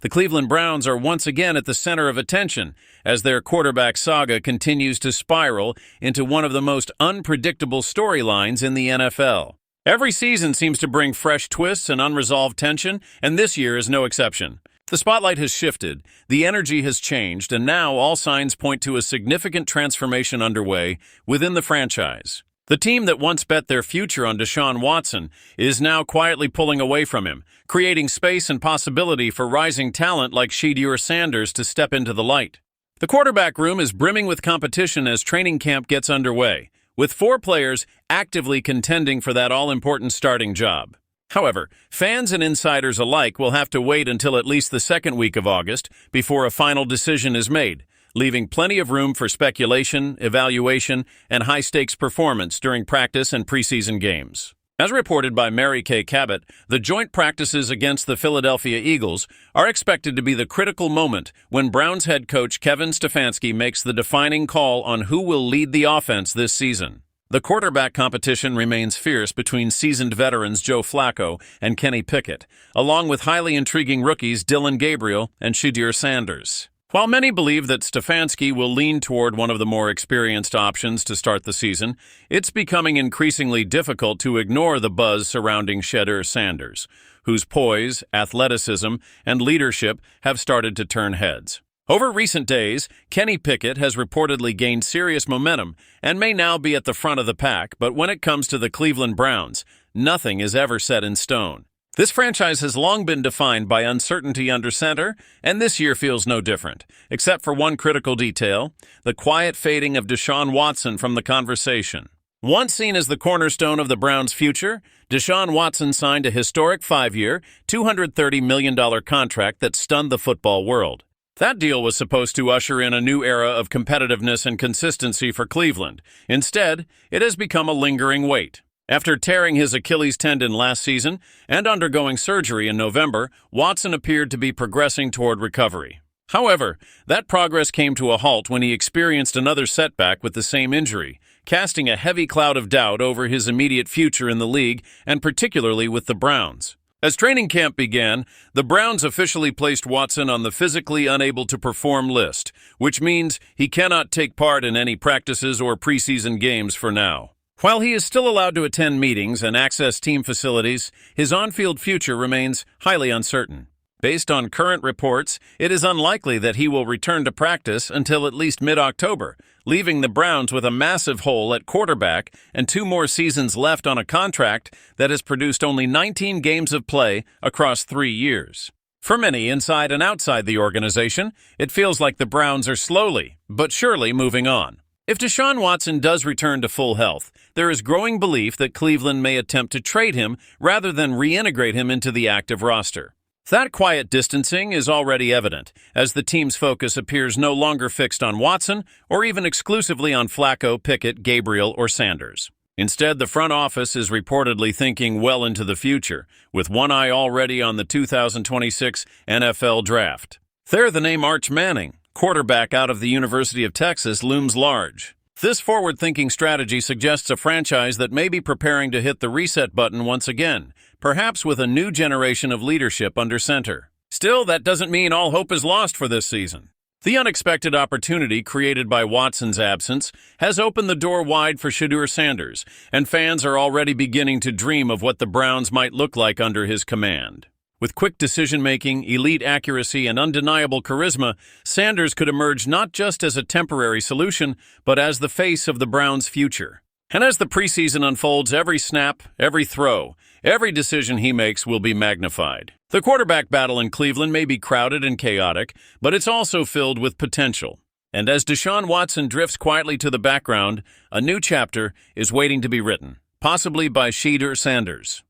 The Cleveland Browns are once again at the center of attention as their quarterback saga continues to spiral into one of the most unpredictable storylines in the NFL. Every season seems to bring fresh twists and unresolved tension, and this year is no exception. The spotlight has shifted, the energy has changed, and now all signs point to a significant transformation underway within the franchise. The team that once bet their future on Deshaun Watson is now quietly pulling away from him, creating space and possibility for rising talent like Shedeur Sanders to step into the light. The quarterback room is brimming with competition as training camp gets underway, with 4 players actively contending for that all-important starting job. However, fans and insiders alike will have to wait until at least the second week of August before a final decision is made, leaving plenty of room for speculation, evaluation, and high-stakes performance during practice and preseason games. As reported by Mary Kay Cabot, the joint practices against the Philadelphia Eagles are expected to be the critical moment when Browns head coach Kevin Stefanski makes the defining call on who will lead the offense this season. The quarterback competition remains fierce between seasoned veterans Joe Flacco and Kenny Pickett, along with highly intriguing rookies Dillon Gabriel and Shedeur Sanders. While many believe that Stefanski will lean toward one of the more experienced options to start the season, it's becoming increasingly difficult to ignore the buzz surrounding Shedeur Sanders, whose poise, athleticism, and leadership have started to turn heads. Over recent days, Kenny Pickett has reportedly gained serious momentum and may now be at the front of the pack, but when it comes to the Cleveland Browns, nothing is ever set in stone. This franchise has long been defined by uncertainty under center, and this year feels no different, except for one critical detail: the quiet fading of Deshaun Watson from the conversation. Once seen as the cornerstone of the Browns' future, Deshaun Watson signed a historic 5-year, $230 million contract that stunned the football world. That deal was supposed to usher in a new era of competitiveness and consistency for Cleveland. Instead, it has become a lingering weight. After tearing his Achilles tendon last season and undergoing surgery in November, Watson appeared to be progressing toward recovery. However, that progress came to a halt when he experienced another setback with the same injury, casting a heavy cloud of doubt over his immediate future in the league and particularly with the Browns. As training camp began, the Browns officially placed Watson on the physically unable to perform list, which means he cannot take part in any practices or preseason games for now. While he is still allowed to attend meetings and access team facilities, his on-field future remains highly uncertain. Based on current reports, it is unlikely that he will return to practice until at least mid-October, leaving the Browns with a massive hole at quarterback and 2 more seasons left on a contract that has produced only 19 games of play across 3 years. For many inside and outside the organization, it feels like the Browns are slowly, but surely moving on. If Deshaun Watson does return to full health, there is growing belief that Cleveland may attempt to trade him rather than reintegrate him into the active roster. That quiet distancing is already evident, as the team's focus appears no longer fixed on Watson or even exclusively on Flacco, Pickett, Gabriel, or Sanders. Instead, the front office is reportedly thinking well into the future, with one eye already on the 2026 NFL Draft. There, the name Arch Manning, quarterback out of the University of Texas, looms large. This forward-thinking strategy suggests a franchise that may be preparing to hit the reset button once again, perhaps with a new generation of leadership under center. Still, that doesn't mean all hope is lost for this season. The unexpected opportunity created by Watson's absence has opened the door wide for Shedeur Sanders, and fans are already beginning to dream of what the Browns might look like under his command. With quick decision-making, elite accuracy, and undeniable charisma, Sanders could emerge not just as a temporary solution, but as the face of the Browns' future. And as the preseason unfolds, every snap, every throw, every decision he makes will be magnified. The quarterback battle in Cleveland may be crowded and chaotic, but it's also filled with potential. And as Deshaun Watson drifts quietly to the background, a new chapter is waiting to be written, possibly by Shedeur Sanders.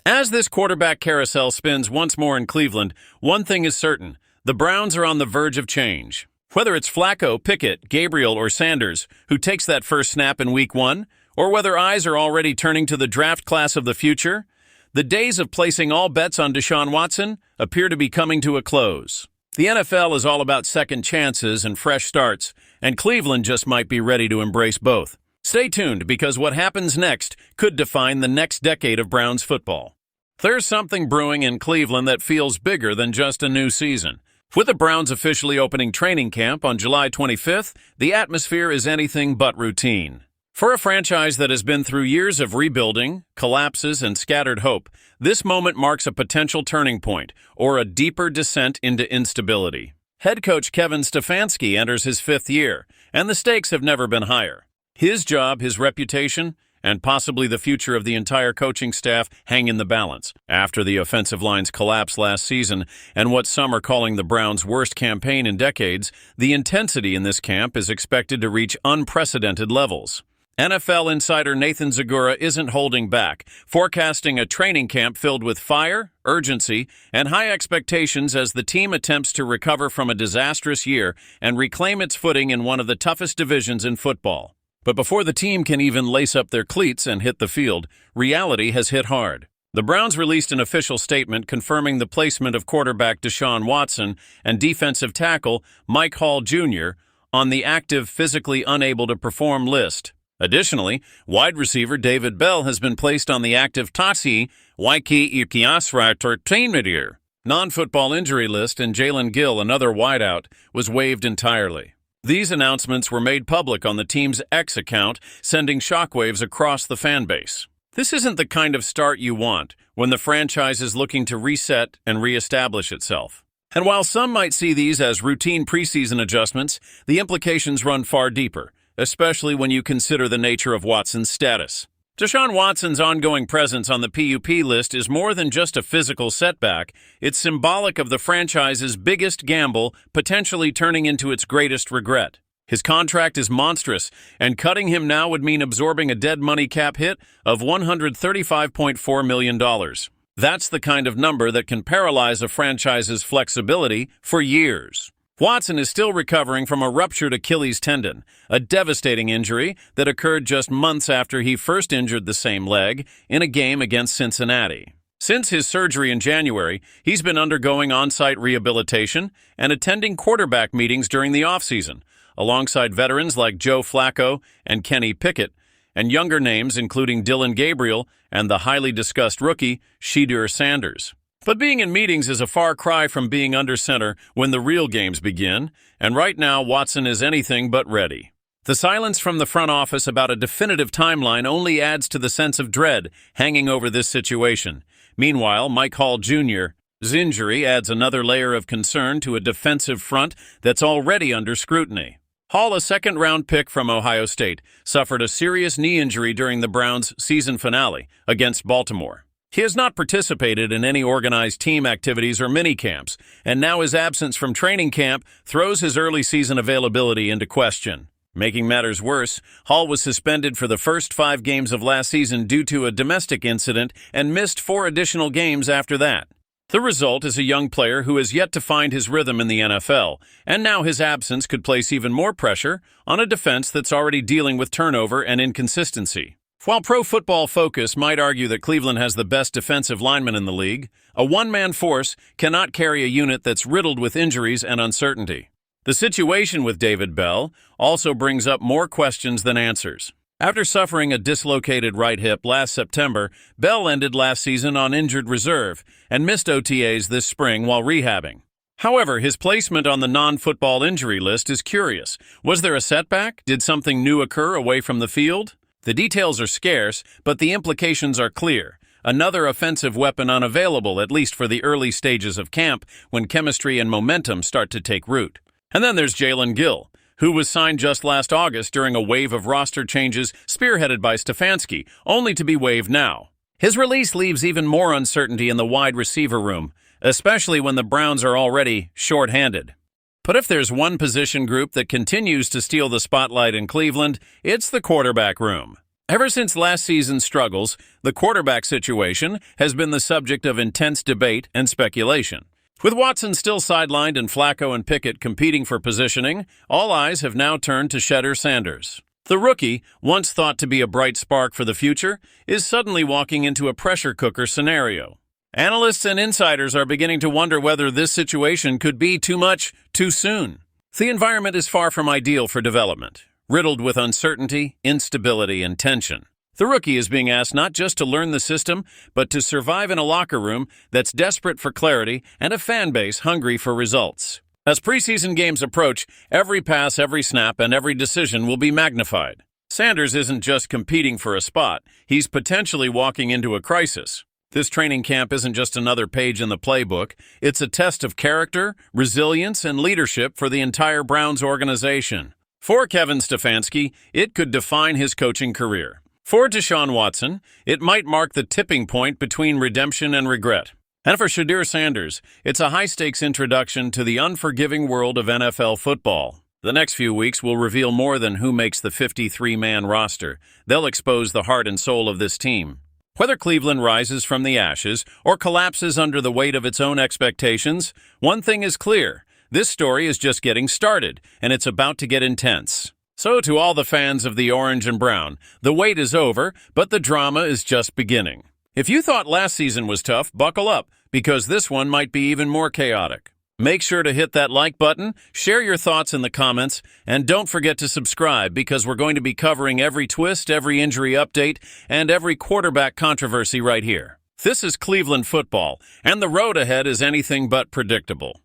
As this quarterback carousel spins once more in Cleveland, one thing is certain: the Browns are on the verge of change. Whether it's Flacco, Pickett, Gabriel, or Sanders who takes that first snap in Week 1, or whether eyes are already turning to the draft class of the future, the days of placing all bets on Deshaun Watson appear to be coming to a close. The NFL is all about second chances and fresh starts, and Cleveland just might be ready to embrace both. Stay tuned, because what happens next could define the next decade of Browns football. There's something brewing in Cleveland that feels bigger than just a new season. With the Browns officially opening training camp on July 25th, the atmosphere is anything but routine. For a franchise that has been through years of rebuilding, collapses, and scattered hope, this moment marks a potential turning point or a deeper descent into instability. Head coach Kevin Stefanski enters his 5th year, and the stakes have never been higher. His job, his reputation, and possibly the future of the entire coaching staff hang in the balance. After the offensive line's collapse last season and what some are calling the Browns' worst campaign in decades, the intensity in this camp is expected to reach unprecedented levels. NFL insider Nathan Zagura isn't holding back, forecasting a training camp filled with fire, urgency, and high expectations as the team attempts to recover from a disastrous year and reclaim its footing in one of the toughest divisions in football. But before the team can even lace up their cleats and hit the field, reality has hit hard. The Browns released an official statement confirming the placement of quarterback Deshaun Watson and defensive tackle Mike Hall Jr. on the active physically unable to perform list. Additionally, wide receiver David Bell has been placed on the active Tasi Waiki Ikiasra Tortainmedir non-football injury list, and Jalen Gill, another wideout, was waived entirely. These announcements were made public on the team's X account, sending shockwaves across the fan base. This isn't the kind of start you want when the franchise is looking to reset and reestablish itself. And while some might see these as routine preseason adjustments, the implications run far deeper, especially when you consider the nature of Watson's status. Deshaun Watson's ongoing presence on the PUP list is more than just a physical setback. It's symbolic of the franchise's biggest gamble, potentially turning into its greatest regret. His contract is monstrous, and cutting him now would mean absorbing a dead money cap hit of $135.4 million. That's the kind of number that can paralyze a franchise's flexibility for years. Watson is still recovering from a ruptured Achilles tendon, a devastating injury that occurred just months after he first injured the same leg in a game against Cincinnati. Since his surgery in January, he's been undergoing on-site rehabilitation and attending quarterback meetings during the offseason, alongside veterans like Joe Flacco and Kenny Pickett, and younger names including Dillon Gabriel and the highly discussed rookie Shedeur Sanders. But being in meetings is a far cry from being under center when the real games begin, and right now Watson is anything but ready. The silence from the front office about a definitive timeline only adds to the sense of dread hanging over this situation. Meanwhile, Mike Hall Jr.'s injury adds another layer of concern to a defensive front that's already under scrutiny. Hall, a second-round pick from Ohio State, suffered a serious knee injury during the Browns' season finale against Baltimore. He has not participated in any organized team activities or minicamps, and now his absence from training camp throws his early season availability into question. Making matters worse, Hall was suspended for the first 5 games of last season due to a domestic incident and missed 4 additional games after that. The result is a young player who has yet to find his rhythm in the NFL, and now his absence could place even more pressure on a defense that's already dealing with turnover and inconsistency. While Pro Football Focus might argue that Cleveland has the best defensive linemen in the league, a one-man force cannot carry a unit that's riddled with injuries and uncertainty. The situation with David Bell also brings up more questions than answers. After suffering a dislocated right hip last September, Bell ended last season on injured reserve and missed OTAs this spring while rehabbing. However, his placement on the non-football injury list is curious. Was there a setback? Did something new occur away from the field? The details are scarce, but the implications are clear. Another offensive weapon unavailable, at least for the early stages of camp, when chemistry and momentum start to take root. And then there's Jalen Gill, who was signed just last August during a wave of roster changes spearheaded by Stefanski, only to be waived now. His release leaves even more uncertainty in the wide receiver room, especially when the Browns are already short-handed. But if there's one position group that continues to steal the spotlight in Cleveland, it's the quarterback room. Ever since last season's struggles, the quarterback situation has been the subject of intense debate and speculation. With Watson still sidelined and Flacco and Pickett competing for positioning, all eyes have now turned to Shedeur Sanders. The rookie, once thought to be a bright spark for the future, is suddenly walking into a pressure cooker scenario. Analysts and insiders are beginning to wonder whether this situation could be too much, too soon. The environment is far from ideal for development, riddled with uncertainty, instability, and tension. The rookie is being asked not just to learn the system, but to survive in a locker room that's desperate for clarity and a fan base hungry for results. As preseason games approach, every pass, every snap, and every decision will be magnified. Sanders isn't just competing for a spot, he's potentially walking into a crisis. This training camp isn't just another page in the playbook, it's a test of character, resilience, and leadership for the entire Browns organization. For Kevin Stefanski, it could define his coaching career. For Deshaun Watson, it might mark the tipping point between redemption and regret. And for Shedeur Sanders, it's a high-stakes introduction to the unforgiving world of NFL football. The next few weeks will reveal more than who makes the 53-man roster. They'll expose the heart and soul of this team. Whether Cleveland rises from the ashes or collapses under the weight of its own expectations, one thing is clear. This story is just getting started, and it's about to get intense. So to all the fans of the orange and brown, the wait is over, but the drama is just beginning. If you thought last season was tough, buckle up, because this one might be even more chaotic. Make sure to hit that like button, share your thoughts in the comments, and don't forget to subscribe because we're going to be covering every twist, every injury update, and every quarterback controversy right here. This is Cleveland football, and the road ahead is anything but predictable.